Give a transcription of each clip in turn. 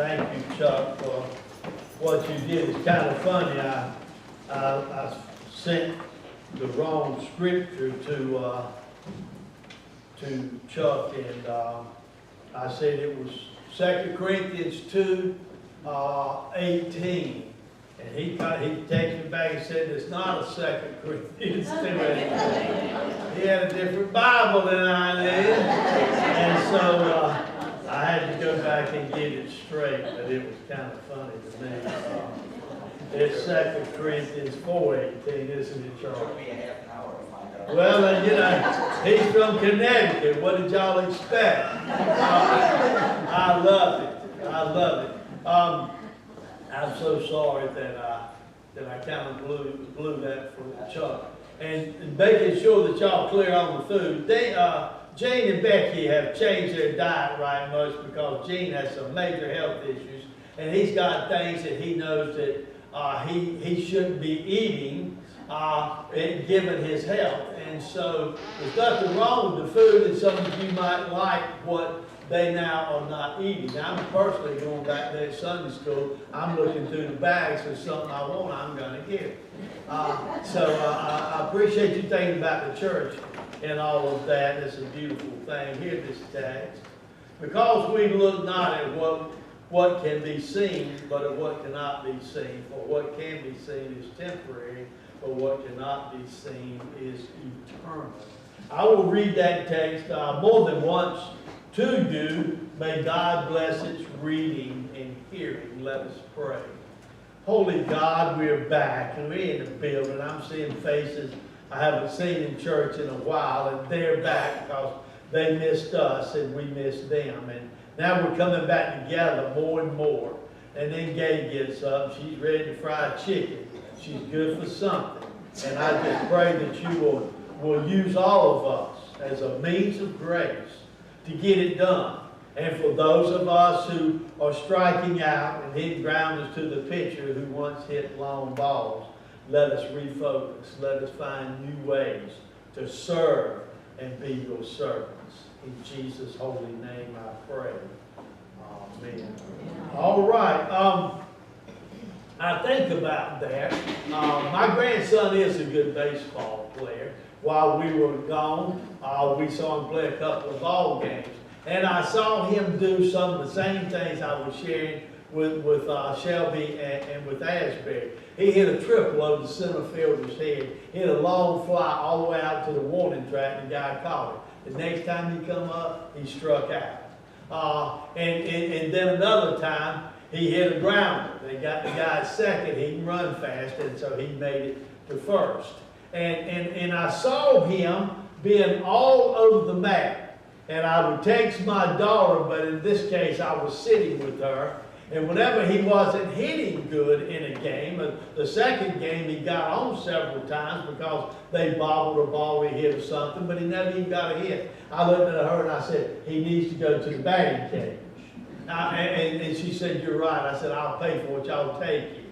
Thank you, Chuck, for what you did. It's kind of funny. I sent the wrong scripture to Chuck, and I said it was 2 Corinthians 2:18. And he texted me back and said, it's not a 2 Corinthians 2. He had a different Bible than I did. And so I had to go back and get it straight, but it was kind of funny to me. It's 2 Corinthians 4:18, isn't it, Charles? It took me a half an hour to find out. Well, you know, he's from Connecticut. What did y'all expect? I love it. I love it. I'm so sorry that I kind of blew that for Chuck. And making sure that y'all clear on the food. Jane and Becky have changed their diet right much because Gene has some major health issues, and he's got things that he knows that he shouldn't be eating given his health. And so there's nothing wrong with the food, and some of you might like what they now are not eating. Now, I'm personally going back there at Sunday school. I'm looking through the bags for something I want, I'm going to get. So I appreciate you thinking about the church and all of that. It's a beautiful thing. Hear this text. Because we look not at what can be seen, but at what cannot be seen. For what can be seen is temporary, but what cannot be seen is eternal. I will read that text more than once to you. May God bless its reading and hearing. Let us pray. Holy God, we're back and we're in the building. I'm seeing faces I haven't seen in church in a while, and they're back because they missed us and we missed them. And now we're coming back together more and more. And then Gay gets up. She's ready to fry chicken. She's good for something. And I just pray that you will use all of us as a means of grace to get it done. And for those of us who are striking out and hitting grounders to the pitcher who once hit long balls, let us refocus. Let us find new ways to serve and be your servants. In Jesus' holy name I pray. Amen. All right. I think about that. My grandson is a good baseball player. While we were gone, we saw him play a couple of ball games. And I saw him do some of the same things I was sharing with Shelby and with Asbury. He hit a triple over the center fielder's head, hit a long fly all the way out to the warning track, and the guy caught it. The next time he come up, he struck out. And then another time, he hit a grounder. They got the guy at second. He can run fast, and so he made it to first. And I saw him being all over the map. And I would text my daughter, but in this case, I was sitting with her. And whenever he wasn't hitting good in a game, the second game he got on several times because they bobbled a ball, he hit or something, but he never even got a hit. I looked at her and I said, he needs to go to the batting cage. And she said, you're right. I said, I'll pay for it. Y'all take it.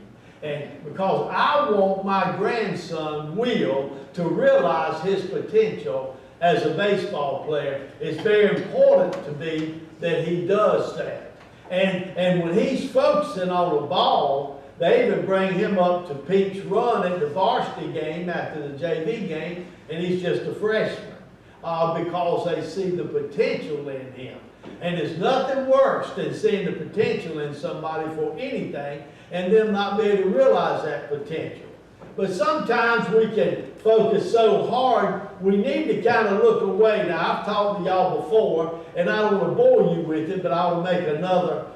And because I want my grandson, Will, to realize his potential as a baseball player, it's very important to me that he does that. And when he's focusing on the ball, they even bring him up to Pete's Run at the varsity game after the JV game, and he's just a freshman because they see the potential in him. And there's nothing worse than seeing the potential in somebody for anything and them not be able to realize that potential. But sometimes we can focus so hard, we need to kind of look away. Now, I've talked to y'all before, and I don't want to bore you with it, but I will make another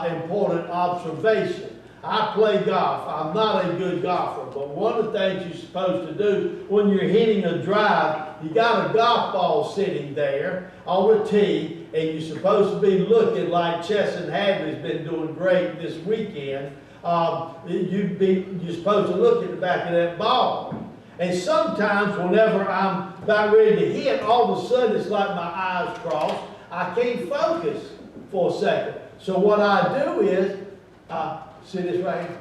important observation. I play golf. I'm not a good golfer, but one of the things you're supposed to do when you're hitting a drive, you got a golf ball sitting there on a tee, and you're supposed to be looking like Chesson Hadley's been doing great this weekend. You're supposed to look at the back of that ball. And sometimes whenever I'm about ready to hit, all of a sudden it's like my eyes cross. I can't focus for a second. So what I do is, see this right here?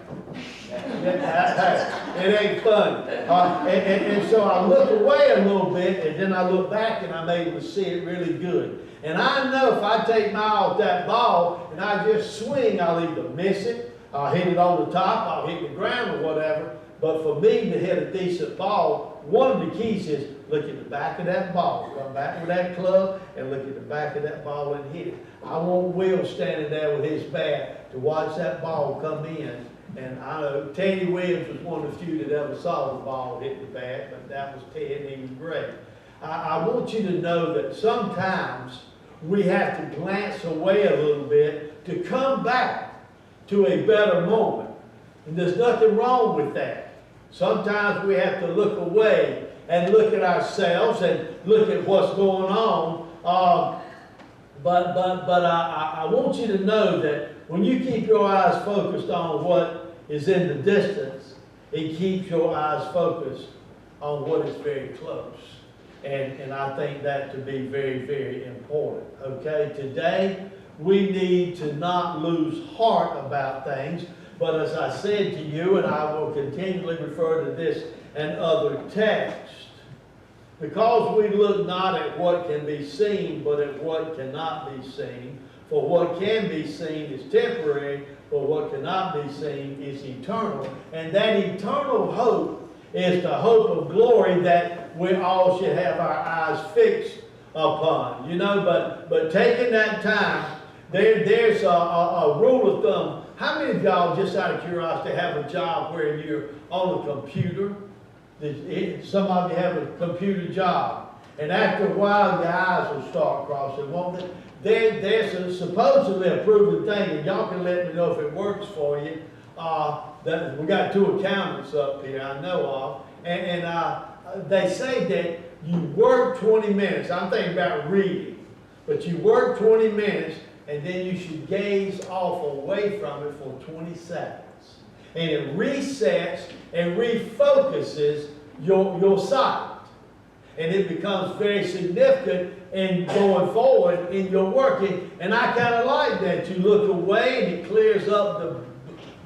It ain't funny. And so I look away a little bit, and then I look back, and I'm able to see it really good. And I know if I take my eye off that ball, and I just swing, I'll either miss it, I'll hit it on the top, I'll hit the ground or whatever. But for me to hit a decent ball, one of the keys is look at the back of that ball. Come back with that club and look at the back of that ball and hit it. I want Will standing there with his bat to watch that ball come in. And I know Teddy Williams was one of the few that ever saw the ball hit the bat, but that was Ted, and he was great. I want you to know that sometimes we have to glance away a little bit to come back to a better moment. And there's nothing wrong with that. Sometimes we have to look away and look at ourselves and look at what's going on. But I want you to know that when you keep your eyes focused on what is in the distance, it keeps your eyes focused on what is very close. And I think that to be very, very important. Okay, today we need to not lose heart about things. But as I said to you, and I will continually refer to this and other texts, because we look not at what can be seen, but at what cannot be seen. For what can be seen is temporary, but what cannot be seen is eternal. And that eternal hope is the hope of glory that we all should have our eyes fixed upon. You know, but taking that time, there's a rule of thumb. How many of y'all, just out of curiosity, have a job where you're on a computer? Some of you have a computer job. And after a while, your eyes will start crossing, won't they? There's supposedly a proven thing, and y'all can let me know if it works for you. That we got 2 accountants up here I know of. And they say that you work 20 minutes. I'm thinking about reading. But you work 20 minutes, and then you should gaze off away from it for 20 seconds. And it resets and refocuses your sight. And it becomes very significant in going forward in your working. And I kind of like that. You look away and it clears up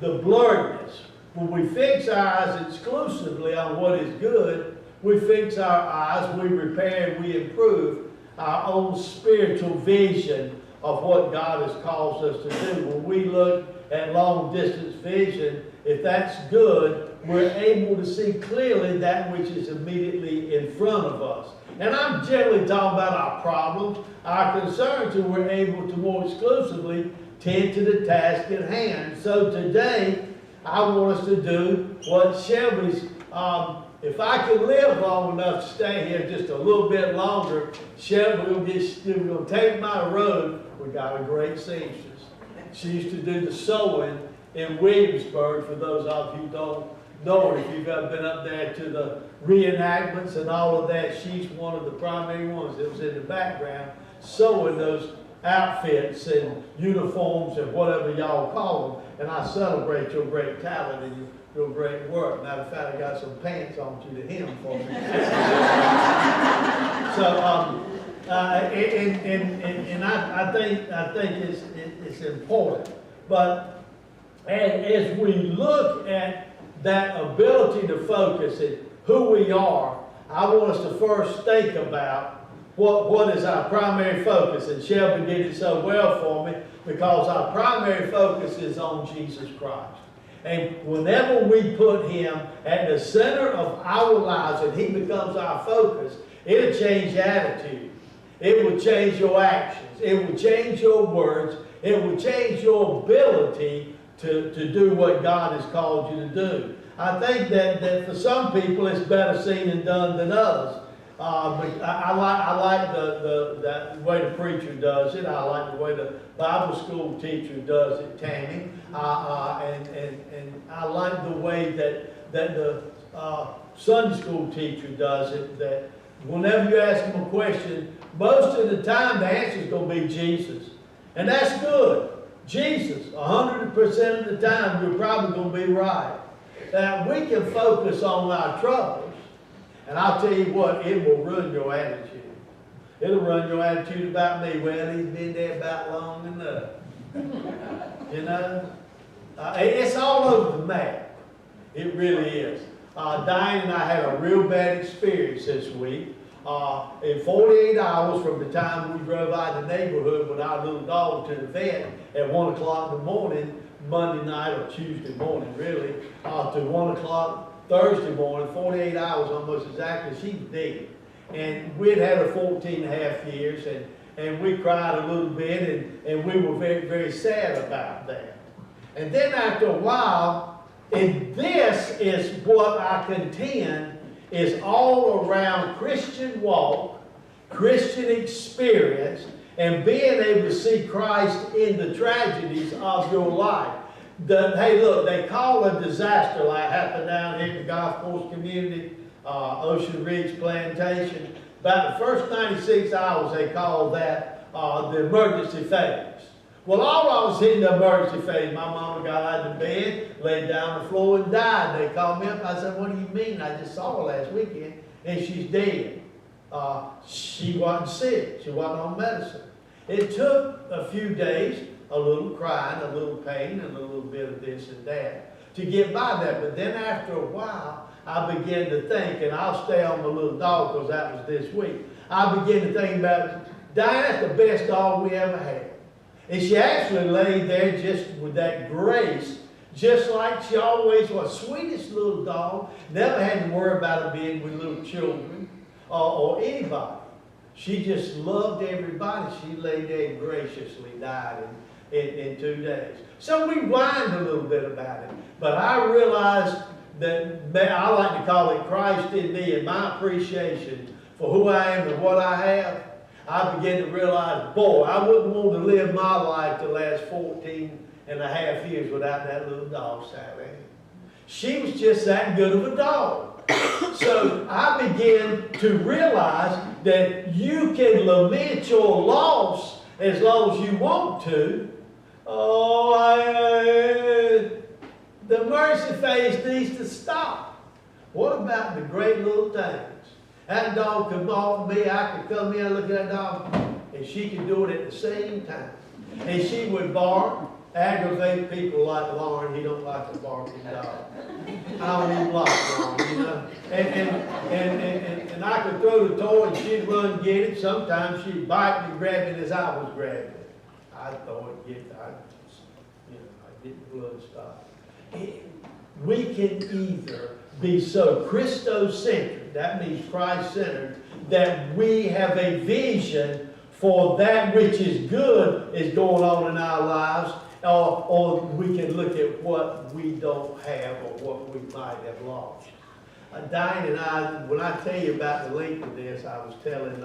the blurredness. When we fix our eyes exclusively on what is good, we fix our eyes, we repair, and we improve our own spiritual vision of what God has caused us to do. When we look at long distance vision, if that's good, we're able to see clearly that which is immediately in front of us. And I'm generally talking about our problems, our concerns, and we're able to more exclusively tend to the task at hand. So today, I want us to do what Shelby's, if I can live long enough to stay here just a little bit longer, Shelby will going to take my road. We got a great seamstress. She used to do the sewing in Williamsburg, for those of you who don't know her. If you've ever been up there to the reenactments and all of that, she's one of the primary ones that was in the background sewing those outfits and uniforms and whatever y'all call them. And I celebrate your great talent and your great work. Matter of fact, I got some pants on to the hem for me. So, I think it's important. But as we look at that ability to focus and who we are, I want us to first think about what is our primary focus. And Shelby did it so well for me, because our primary focus is on Jesus Christ. And whenever we put Him at the center of our lives and He becomes our focus, it'll change your attitude. It will change your actions. It will change your words. It will change your ability to do what God has called you to do. I think that for some people it's better seen and done than others. But I like the way the preacher does it. I like the way the Bible school teacher does it, Tammy. And I like the way that the Sunday school teacher does it, that whenever you ask them a question, most of the time the answer is going to be Jesus. And that's good. Jesus, 100% of the time, you're probably going to be right. Now, we can focus on our troubles, and I'll tell you what, it will ruin your attitude. It'll ruin your attitude about me. Well, he's been there about long enough. You know? It's all over the map. It really is. Diane and I had a real bad experience this week. In 48 hours from the time we drove out of the neighborhood with our little dog to the vet at 1 o'clock in the morning, Monday night or Tuesday morning really, to 1 o'clock Thursday morning, 48 hours almost exactly, she was dead. And we'd had her 14 and a half years, and we cried a little bit, and we were very, very sad about that. And then after a while, and this is what I contend is all around Christian walk, Christian experience, and being able to see Christ in the tragedies of your life. Hey, look, they call a disaster like happened down here in the golf course community, Ocean Ridge Plantation. About the first 96 hours, they called that the emergency phase. Well, all I was in the emergency phase, my mama got out of bed, laid down on the floor and died. They called me up. I said, what do you mean? I just saw her last weekend and she's dead. She wasn't sick. She wasn't on medicine. It took a few days, a little crying, a little pain, and a little bit of this and that to get by that. But then after a while, I began to think, and I'll stay on the little dog because that was this week. I began to think about, Diane, that's the best dog we ever had. And she actually laid there just with that grace, just like she always was. Sweetest little dog. Never had to worry about her being with little children or anybody. She just loved everybody. She laid there and graciously died in 2 days. So we whined a little bit about it. But I realized that, I like to call it Christ in me and my appreciation for who I am and what I have. I began to realize, boy, I wouldn't want to live my life the last 14 and a half years without that little dog, Sally. She was just that good of a dog. So I began to realize that you can lament your loss as long as you want to. The mercy phase needs to stop. What about the great little things? That dog could bark at me, I could come in and look at that dog, and she could do it at the same time. And she would bark, aggravate people like Lauren. He don't like a barking dog. I don't even like Lauren, you know. And I could throw the toy and she'd run and get it. Sometimes she'd bite me, grab it as I was grabbing it. I'd throw it, get it, I'd get the blood stop. We can either be so Christocentric, that means Christ-centered, that we have a vision for that which is good is going on in our lives, or we can look at what we don't have or what we might have lost. Diane and I, when I tell you about the length of this, I was telling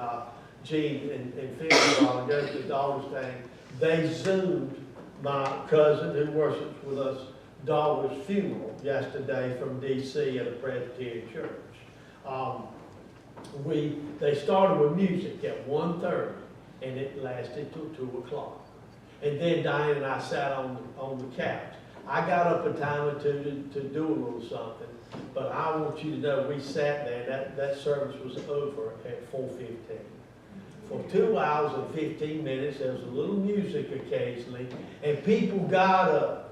Gene and Phil a while ago, the daughter's thing, they Zoomed my cousin who worships with us daughter's funeral yesterday from D.C. at a Presbyterian church. They started with music at 1:30 and it lasted till 2 o'clock. And then Diane and I sat on the couch. I got up a time or two to do a little something, but I want you to know we sat there. That service was over at 4:15. For 2 hours and 15 minutes, there was a little music occasionally, and people got up.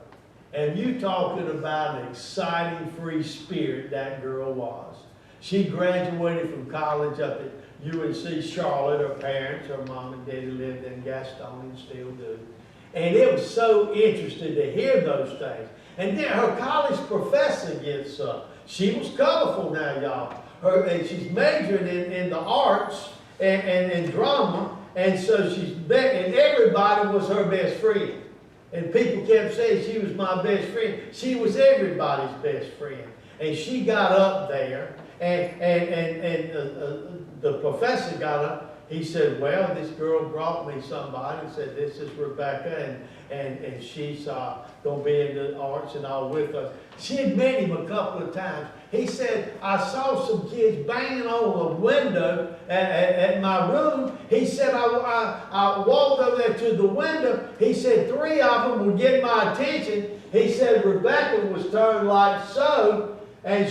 And you talking about an exciting free spirit that girl was. She graduated from college up at UMC Charlotte. Her parents, her mom and daddy lived in Gaston and still do. And it was so interesting to hear those things. And then her college professor gets up. She was colorful now, y'all. And she's majoring in the arts and drama. And so and everybody was her best friend. And people kept saying she was my best friend. She was everybody's best friend. And she got up there, and the professor got up. He said, well, this girl brought me somebody and said, this is Rebecca, and she's going to be in the arts and all with us. She had met him a couple of times. He said, I saw some kids banging on a window at my room. He said, I walked over there to the window. He said, 3 of them would get my attention. He said, Rebecca was turned like so, and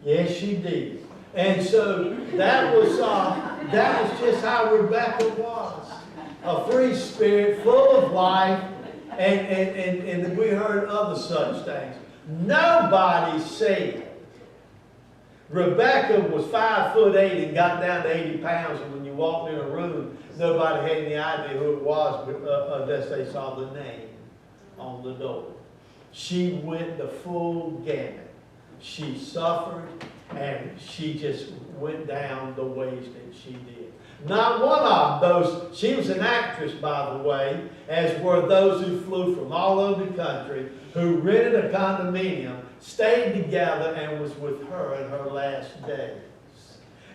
yes, she did. And so that was just how Rebecca was. A free spirit, full of life, and we heard other such things. Nobody said Rebecca was 5'8" and got down to 80 pounds, and when you walked in a room, nobody had any idea who it was unless they saw the name on the door. She went the full gamut. She suffered, and she just went down the ways that she did. Not one of those, she was an actress, by the way, as were those who flew from all over the country, who rented a condominium, stayed together, and was with her in her last days.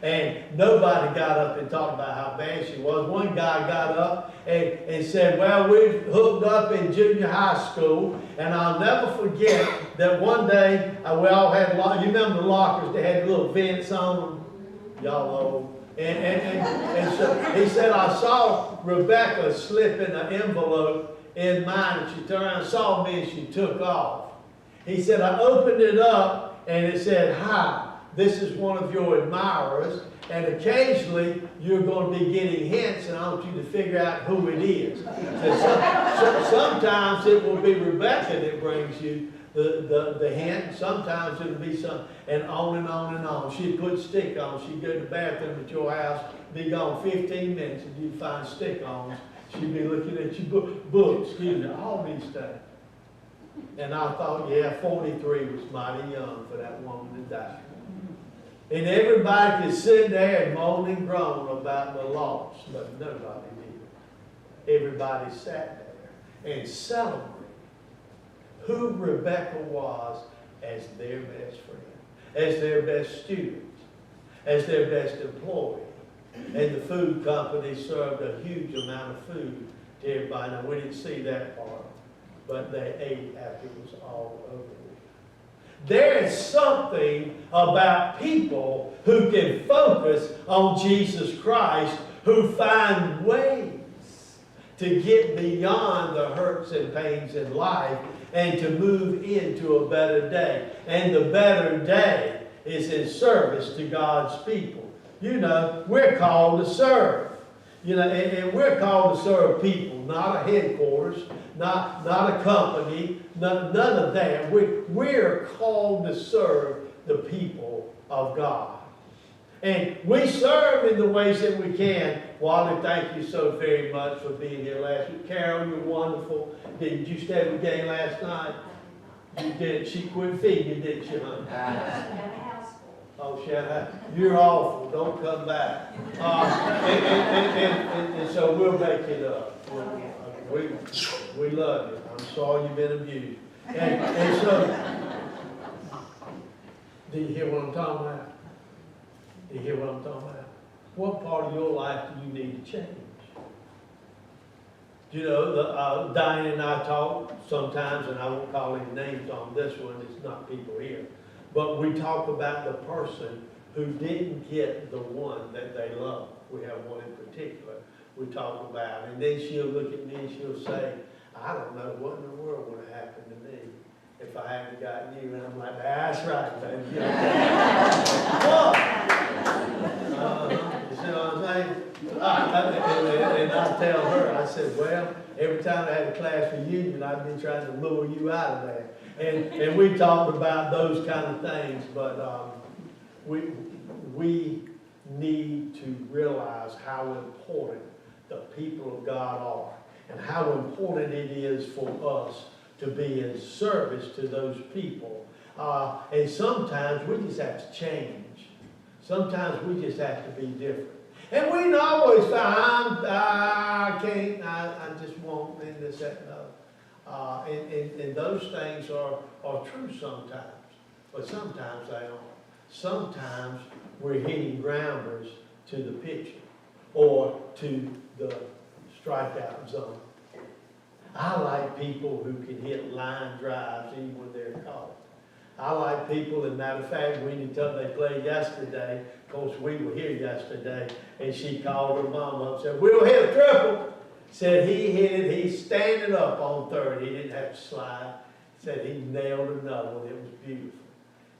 And nobody got up and talked about how bad she was. One guy got up and said, well, we hooked up in junior high school, and I'll never forget that one day, we all had, you remember the lockers, they had little vents on them? Y'all old. And so he said, I saw Rebecca slip in an envelope in mine, and she turned around and saw me, and she took off. He said, I opened it up, and it said, hi. This is one of your admirers, and occasionally you're going to be getting hints, and I want you to figure out who it is. So sometimes it will be Rebecca that brings you the hint, sometimes it'll be some, and on and on and on. She'd put stick-ons. She'd go to the bathroom at your house, be gone 15 minutes, and you'd find stick-ons. She'd be looking at your books, all these things. And I thought, yeah, 43 was mighty young for that woman to die. And everybody could sit there and moan and groan about the loss, but nobody did. Everybody sat there and celebrated who Rebecca was as their best friend, as their best student, as their best employee. And the food company served a huge amount of food to everybody. Now, we didn't see that part, but they ate after it was all over. There is something about people who can focus on Jesus Christ, who find ways to get beyond the hurts and pains in life and to move into a better day. And the better day is in service to God's people. You know, we're called to serve. You know, and we're called to serve people, not a headquarters, not a company, none of that. We're called to serve the people of God. And we serve in the ways that we can. Wally, thank you so very much for being here last week. Carol, you're wonderful. Did you stay at the game last night? You did. She quit feeding you, didn't she, honey? Oh, Shallotte, you're awful. Don't come back. And so we'll make it up. We love you. I'm sorry you've been abused. And so, do you hear what I'm talking about? Do you hear what I'm talking about? What part of your life do you need to change? You know, Diane and I talk sometimes, and I won't call any names on this one. It's not people here. But we talk about the person who didn't get the one that they love. We have one in particular we talk about. And then she'll look at me and she'll say, I don't know what in the world would have happened to me if I hadn't gotten you. And I'm like, that's right, baby. You see what I'm saying? And I tell her, I said, well, every time I had a class reunion, I've been trying to lure you out of there. And we talked about those kind of things, but we need to realize how important the people of God are and how important it is for us to be in service to those people. And sometimes we just have to change. Sometimes we just have to be different. And we don't always find, I can't, I just won't, and this, that, and other. And those things are true sometimes, but sometimes they aren't. Sometimes we're hitting grounders to the pitcher or to the strikeout zone. I like people who can hit line drives even when they're caught. I like people, as a matter of fact, they played yesterday. Of course, we were here yesterday, and she called her mom up and said, we'll hit a triple. Said he hit it, he's standing up on third. He didn't have to slide. Said he nailed another one. It was beautiful.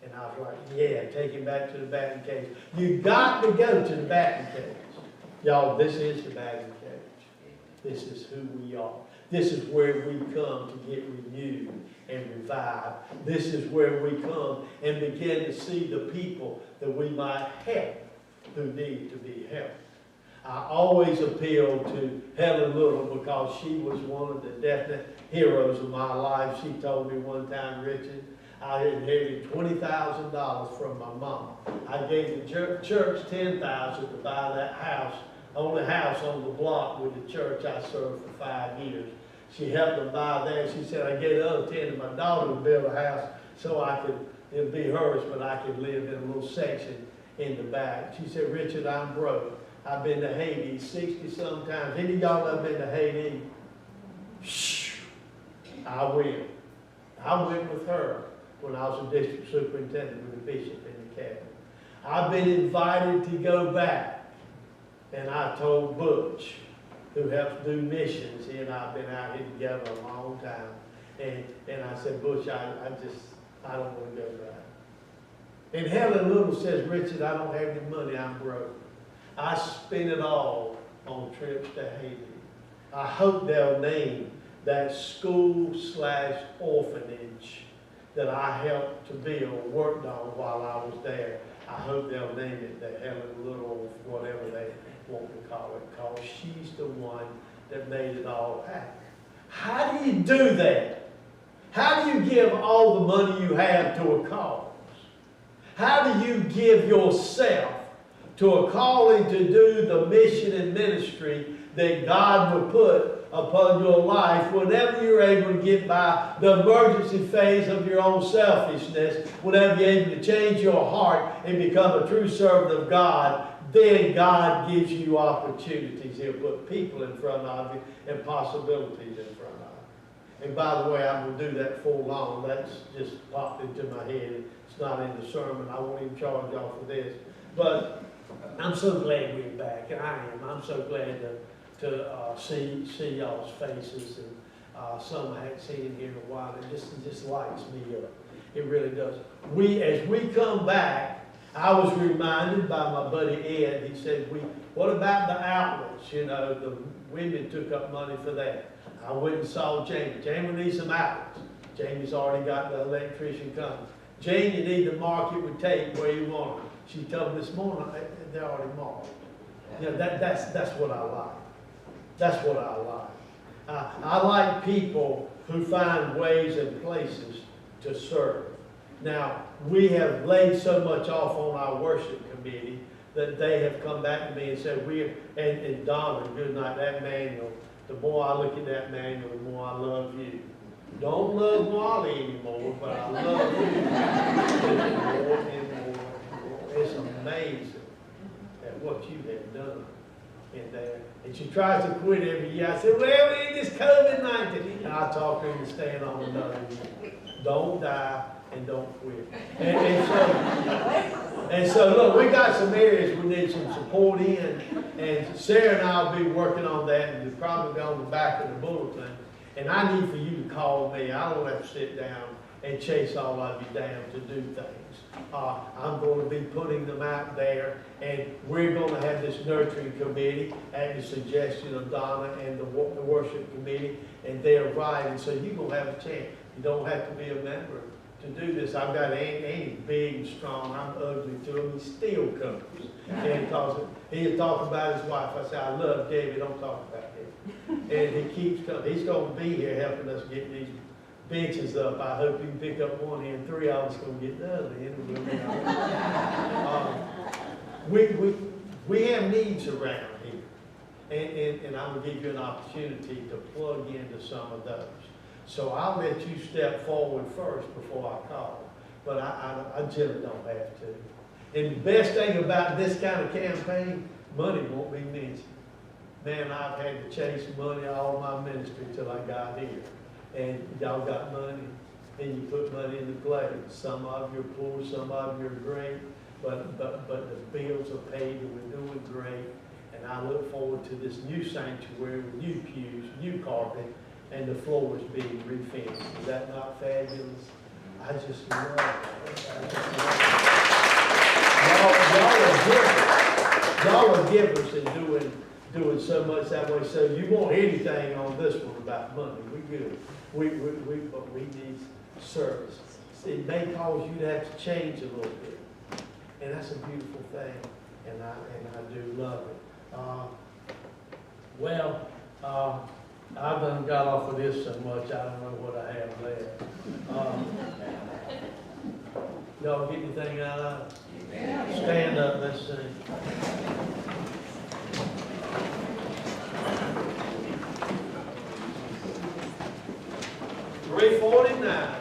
And I was like, yeah, take him back to the batting cage. You got to go to the batting cage. Y'all, this is the batting cage. This is who we are. This is where we come to get renewed and revived. This is where we come and begin to see the people that we might help who need to be helped. I always appeal to Helen Little because she was one of the definite heroes of my life. She told me one time, Richard, I inherited $20,000 from my mom. I gave the church $10,000 to buy that house, only house on the block with the church I served for 5 years. She helped them buy that. She said, I gave the other 10 to my daughter to build a house so I could, it'd be hers, but I could live in a little section in the back. She said, Richard, I'm broke. I've been to Haiti 60-some times. Any of y'all have been to Haiti? Shh, I will. I went with her when I was a district superintendent with the bishop in the cabinet. I've been invited to go back, and I told Butch, who helps do missions, he and I have been out here together a long time, and I said, Butch, I don't want to go back. And Helen Little says, Richard, I don't have any money, I'm broke. I spent it all on trips to Haiti. I hope they'll name that school/orphanage that I helped to build, worked on while I was there. I hope they'll name it the Helen Little, whatever they want to call it, because she's the one that made it all happen. How do you do that? How do you give all the money you have to a cause? How do you give yourself to a calling to do the mission and ministry that God would put upon your life whenever you're able to get by the emergency phase of your own selfishness, whenever you're able to change your heart and become a true servant of God, then God gives you opportunities. He'll put people in front of you and possibilities in front of you. And by the way, I'm going to do that full long. That's just popped into my head. It's not in the sermon. I won't even charge y'all for this. But I'm so glad we're back. I am. I'm so glad to see y'all's faces, and some I hadn't seen in here in a while. It just lights me up. It really does. As we come back, I was reminded by my buddy Ed. He said, what about the outlets? You know, the women took up money for that. I went and saw Jamie. Jamie needs some outlets. Jamie's already got the electrician coming. Jane, you need to mark it with tape where you want it. She told me this morning, they're already marked. You know, that's what I like. That's what I like. I like people who find ways and places to serve. Now, we have laid so much off on our worship committee that they have come back to me and said, and Donna, good night, that manual, the more I look at that manual, the more I love you. Don't love Wally anymore, but I love you more and more. It's amazing at what you have done in there. And she tries to quit every year. I said, well, we need this COVID-19. And I talk her into staying on another year. Don't die and don't quit. And so look, we got some areas we need some support in. And Sarah and I will be working on that, and it'll probably be on the back of the bulletin. And I need for you to call me. I don't have to sit down and chase all of you down to do things. I'm going to be putting them out there, and we're going to have this nurturing committee at the suggestion of Donna and the worship committee, and they're right, and so you're going to have a chance. You don't have to be a member to do this. I've got Andy big and strong. I'm ugly to him. He still comes. And he'll talk about his wife. I say, I love David. Don't talk about him. And he keeps coming. He's going to be here helping us get these benches up. I hope you can pick up one end. 3 of us going to get the other end. We have needs around here. And I'm going to give you an opportunity to plug into some of those. So I'll let you step forward first before I call. But I generally don't have to. And the best thing about this kind of campaign, money won't be mentioned. Man, I've had to chase money all my ministry till I got here. And y'all got money, and you put money into play. Some of you are poor, some of you are great, but the bills are paid and we're doing great. And I look forward to this new sanctuary with new pews, new carpet, and the floors being refinished. Is that not fabulous? I just love it. Y'all are givers in doing so much that way. So you want anything on this one about money, we good. But we need service. It may cause you to have to change a little bit. And that's a beautiful thing, and I do love it. I've done got off of this so much, I don't know what I have left. Y'all get anything out of it? Stand up, let's sing. 349.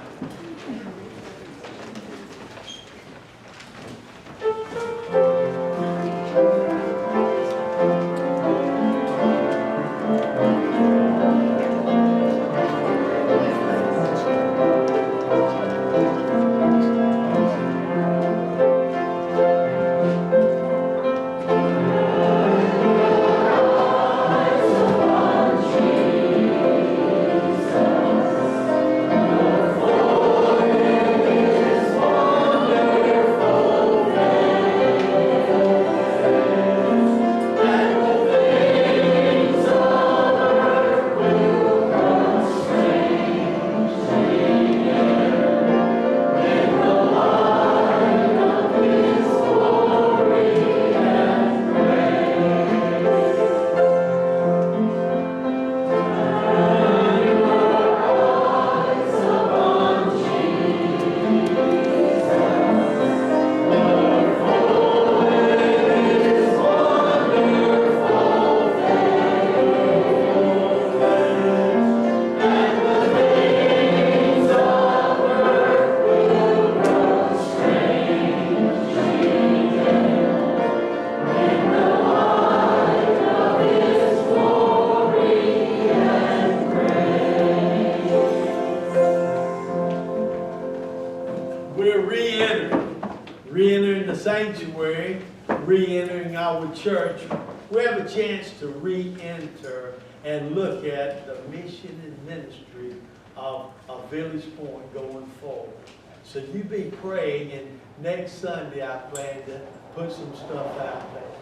Re-entering the sanctuary, re-entering our church. We have a chance to re-enter and look at the mission and ministry of Village Point going forward. So you be praying, and next Sunday I plan to put some stuff out there.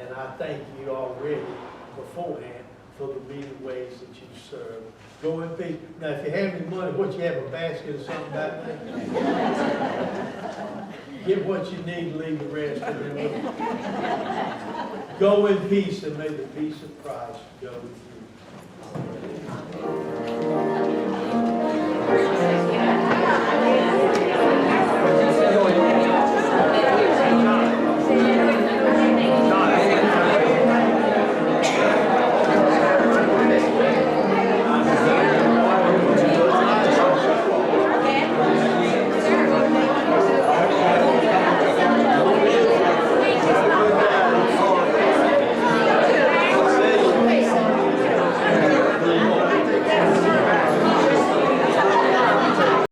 And I thank you already beforehand for the many ways that you serve. Go in peace. Now, if you have any money, what, you have a basket or something back there? Get what you need, leave the rest of them. Go in peace, and may the peace of Christ go with you.